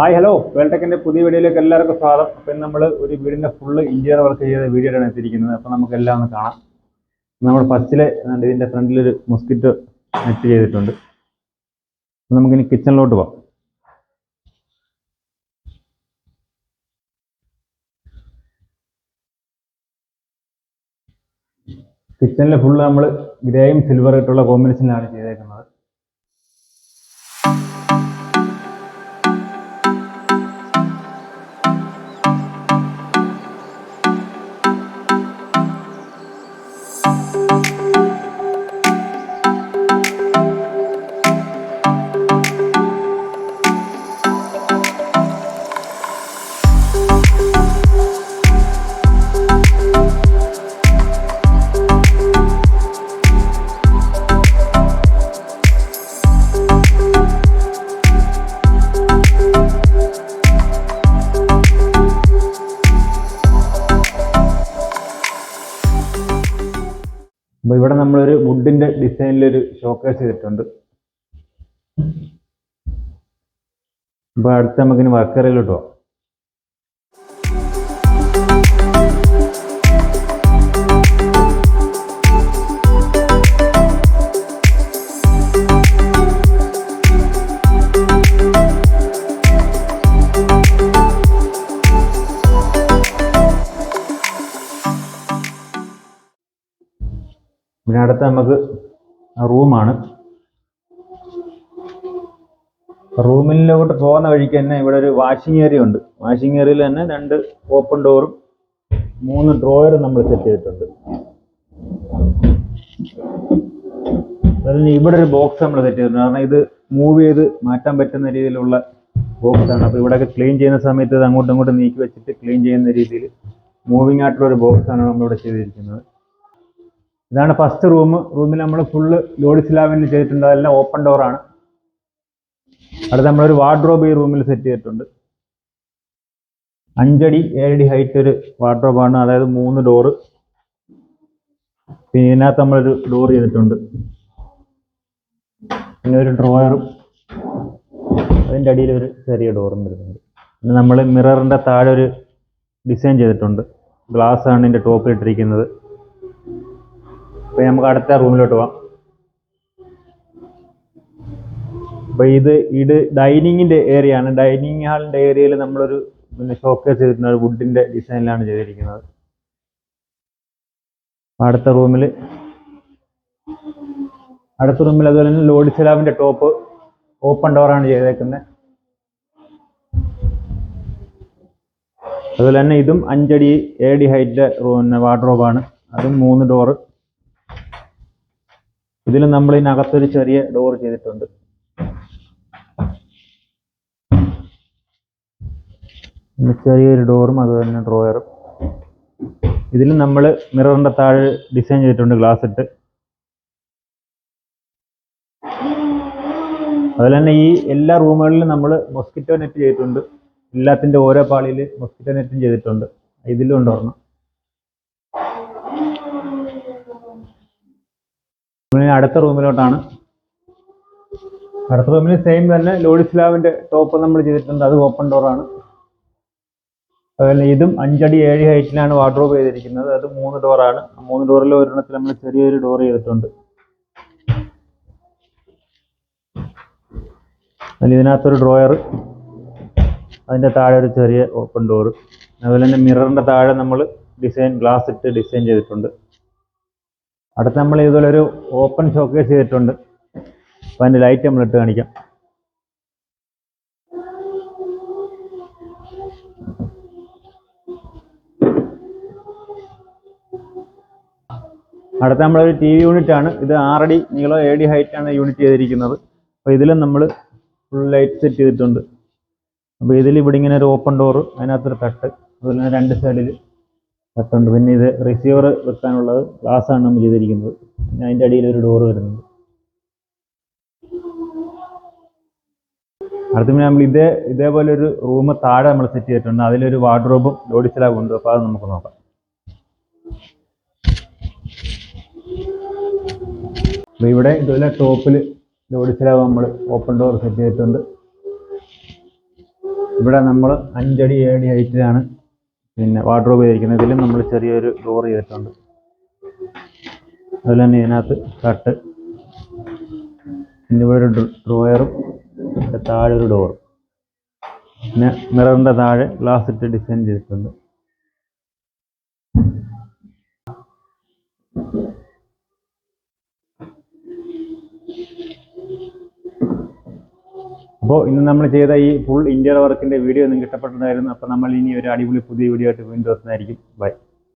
Hi hello വേൾടെക്കിൻ്റെ പുതിയ വീഡിയോയിലേക്ക് എല്ലാവർക്കും സ്വാഗതം. അപ്പം നമ്മൾ ഒരു വീടിൻ്റെ ഫുള്ള് ഇൻറ്റീരിയർ വർക്ക് ചെയ്ത വീഡിയോ ആണ് എത്തിയിരിക്കുന്നത്. അപ്പോൾ നമുക്ക് എല്ലാം ഒന്ന് കാണാം. നമ്മൾ ഫസ്റ്റിലെ ഇതിൻ്റെ ഫ്രണ്ടിലൊരു മൊസ്കിറ്റോ നെറ്റ് ചെയ്തിട്ടുണ്ട്. നമുക്കിനി കിച്ചണിലോട്ട് പോകാം. കിച്ചണിൽ ഫുള്ള് നമ്മൾ ഗ്രേയും സിൽവർ ആയിട്ടുള്ള കോമ്പിനേഷനിലാണ് ചെയ്തേക്കുന്നത്. അപ്പോൾ ഇവിടെ നമ്മളൊരു വുഡിൻ്റെ ഡിസൈനിലൊരു ഷോക്കേസ് ചെയ്തിട്ടുണ്ട്. അപ്പോൾ അടുത്ത് നമുക്കിനി വർക്ക് ഏരിയയിലോട്ട് പോകാം. പിന്നെ അടുത്ത നമുക്ക് റൂമാണ്. റൂമിലോട്ട് പോകുന്ന വഴിക്ക് തന്നെ ഇവിടെ ഒരു വാഷിംഗ് ഏരിയ ഉണ്ട്. വാഷിംഗ് ഏരിയയിൽ തന്നെ 2 ഓപ്പൺ ഡോറും 3 ഡ്രോയറും നമ്മൾ സെറ്റ് ചെയ്തിട്ടുണ്ട്. അതിന് ഇവിടെ ഒരു ബോക്സ് നമ്മൾ സെറ്റ് ചെയ്തിട്ടുണ്ട്. കാരണം ഇത് മൂവ് ചെയ്ത് മാറ്റാൻ പറ്റുന്ന രീതിയിലുള്ള ബോക്സാണ്. അപ്പോൾ ഇവിടെയൊക്കെ ക്ലീൻ ചെയ്യുന്ന സമയത്ത് ഇത് അങ്ങോട്ടും ഇങ്ങോട്ടും നീക്കി വെച്ചിട്ട് ക്ലീൻ ചെയ്യുന്ന രീതിയിൽ മൂവിങ് ആയിട്ടുള്ള ഒരു ബോക്സാണ് നമ്മളിവിടെ ചെയ്തിരിക്കുന്നത്. ഇതാണ് ഫസ്റ്റ് റൂം. റൂമിൽ നമ്മൾ ഫുള്ള് ലോഡ് സ്ലാബിന് ചെയ്തിട്ടുണ്ട്. അതെല്ലാം ഓപ്പൺ ഡോറാണ്. അടുത്ത് നമ്മളൊരു വാർഡ്രോബ് ഈ റൂമിൽ സെറ്റ് ചെയ്തിട്ടുണ്ട്. 5 അടി 7 അടി ഹൈറ്റ് ഒരു വാർഡ്രോബാണ്. അതായത് 3 ഡോറ്. പിന്നെ ഇതിനകത്ത് നമ്മളൊരു ഡോർ ചെയ്തിട്ടുണ്ട്. പിന്നെ ഒരു ഡ്രോയറും അതിൻ്റെ അടിയിൽ ഒരു ചെറിയ ഡോറും വരുന്നുണ്ട്. പിന്നെ നമ്മൾ മിററിൻ്റെ താഴെ ഒരു ഡിസൈൻ ചെയ്തിട്ടുണ്ട്. ഗ്ലാസ് ആണ് ഇതിൻ്റെ ടോപ്പിൽ ഇട്ടിരിക്കുന്നത്. അപ്പോൾ നമുക്ക് അടുത്ത റൂമിലോട്ട് പോവാം. അപ്പോൾ ഇത് ഡൈനിങ്ങിൻ്റെ ഏരിയ ആണ്. ഡൈനിങ് ഹാളിൻ്റെ ഏരിയയിൽ നമ്മളൊരു ഷോക്കേസ് ചെയ്തിട്ടുണ്ട്. വുഡിൻ്റെ ഡിസൈനിലാണ് ചെയ്തിരിക്കുന്നത്. അടുത്ത റൂമിൽ അതുപോലെ തന്നെ ലോഡ് സ്ലാബിൻ്റെ ടോപ്പ് ഓപ്പൺ ഡോറാണ് ചെയ്തേക്കുന്നത്. അതുപോലെ തന്നെ ഇതും 5 അടി 7 അടി ഹൈറ്റ് വാർഡ്രോബാണ്. അതും 3 ഡോറ്. ഇതിൽ നമ്മൾ ഇതിനകത്തൊരു ചെറിയ ഡോർ ചെയ്തിട്ടുണ്ട്. ചെറിയൊരു ഡോറും അതുപോലെ തന്നെ ഡ്രോയറും. ഇതിൽ നമ്മൾ മിററിൻ്റെ താഴെ ഡിസൈൻ ചെയ്തിട്ടുണ്ട് ഗ്ലാസ് ഇട്ട്. അതുപോലെ തന്നെ ഈ എല്ലാ റൂമുകളിലും നമ്മൾ മൊസ്കിറ്റോ നെറ്റ് ചെയ്തിട്ടുണ്ട്. എല്ലാത്തിൻ്റെ ഓരോ പാളിയിൽ മൊസ്കിറ്റോ നെറ്റും ചെയ്തിട്ടുണ്ട്. ഇതിലും ഉണ്ട് ഒരെണ്ണം. അടുത്ത റൂമിലോട്ടാണ്. അടുത്ത റൂമിൽ സെയിം തന്നെ ലോഡ് സ്ലാബിൻ്റെ ടോപ്പ് നമ്മൾ ചെയ്തിട്ടുണ്ട്. അത് ഓപ്പൺ ഡോറാണ്. അതുപോലെ ഇതും 5 അടി 7 അടി ഹൈറ്റിലാണ് വാർഡ്രോബ് ചെയ്തിരിക്കുന്നത്. അത് 3 ഡോറാണ്. 3 ഡോറിൽ ഒരെണ്ണത്തിൽ നമ്മൾ ചെറിയൊരു ഡോർ ചെയ്തിട്ടുണ്ട്. അതിൽ ഇതിനകത്തൊരു ഡ്രോയർ, അതിൻ്റെ താഴെ ഒരു ചെറിയ ഓപ്പൺ ഡോറ്. അതുപോലെ തന്നെ മിററിൻ്റെ താഴെ നമ്മൾ ഗ്ലാസ് ഇട്ട് ഡിസൈൻ ചെയ്തിട്ടുണ്ട്. അടുത്ത് നമ്മൾ ഇതുപോലെ ഒരു ഓപ്പൺ ഷോക്കേസ് ചെയ്തിട്ടുണ്ട്. അപ്പോൾ അതിൻ്റെ ലൈറ്റ് നമ്മൾ ഇട്ട് കാണിക്കാം. അടുത്ത നമ്മളൊരു TV യൂണിറ്റ് ആണ്. ഇത് 6 അടി നീളം 7 അടി ഹൈറ്റാണ് യൂണിറ്റ് ചെയ്തിരിക്കുന്നത്. അപ്പോൾ ഇതിലും നമ്മൾ ഫുൾ ലൈറ്റ് സെറ്റ് ചെയ്തിട്ടുണ്ട്. അപ്പോൾ ഇതിൽ ഇവിടെ ഇങ്ങനെ ഒരു ഓപ്പൺ ഡോറ്, അതിനകത്തൊരു തട്ട്, അതുപോലെ തന്നെ 2 സൈഡിൽ തട്ടുണ്ട്. പിന്നെ ഇത് റിസീവർ വെക്കാനുള്ളത് ഗ്ലാസ്സാണ് നമ്മൾ ചെയ്തിരിക്കുന്നത്. പിന്നെ അതിൻ്റെ അടിയിൽ ഒരു ഡോറ് വരുന്നുണ്ട്. അടുത്ത നമ്മൾ ഇതേപോലെ ഒരു റൂം താഴെ നമ്മൾ സെറ്റ് ചെയ്തിട്ടുണ്ട്. അതിലൊരു വാർഡ്രോബും ലോഡ് സ്ലാബും ഉണ്ട്. അപ്പോൾ അത് നമുക്ക് നോക്കാം. ഇവിടെ ഇതുപോലെ ടോപ്പിൽ ലോഡ് സ്ലാബ് നമ്മൾ ഓപ്പൺ ഡോർ സെറ്റ് ചെയ്തിട്ടുണ്ട്. ഇവിടെ നമ്മൾ 5 അടി 7 അടി ഹൈറ്റിലാണ് പിന്നെ വാർഡ്രോബ് ചെയ്തിരിക്കുന്നത്. ഇതിലും നമ്മൾ ചെറിയൊരു ഡോർ ചെയ്തിട്ടുണ്ട്. അതുപോലെ തന്നെ ഇതിനകത്ത് കട്ട്, പിന്നെ ഇവിടെ ഒരു ഡ്രോയറും താഴെ ഒരു ഡോറും, പിന്നെ മിററിൻ്റെ താഴെ ഗ്ലാസ് ഇട്ട് ഡിസൈൻ ചെയ്തിട്ടുണ്ട്. അപ്പോൾ ഇന്ന് നമ്മൾ ചെയ്ത ഈ ഫുൾ ഇന്റീരിയർ വർക്കിൻ്റെ വീഡിയോ നിങ്ങൾക്ക് ഇഷ്ടപ്പെട്ടതായിരുന്നു. അപ്പോൾ നമ്മൾ ഇനി ഒരു അടിപൊളി പുതിയ വീഡിയോ ആയിട്ട് വീണ്ടും വരുന്നതായിരിക്കും. ബൈ.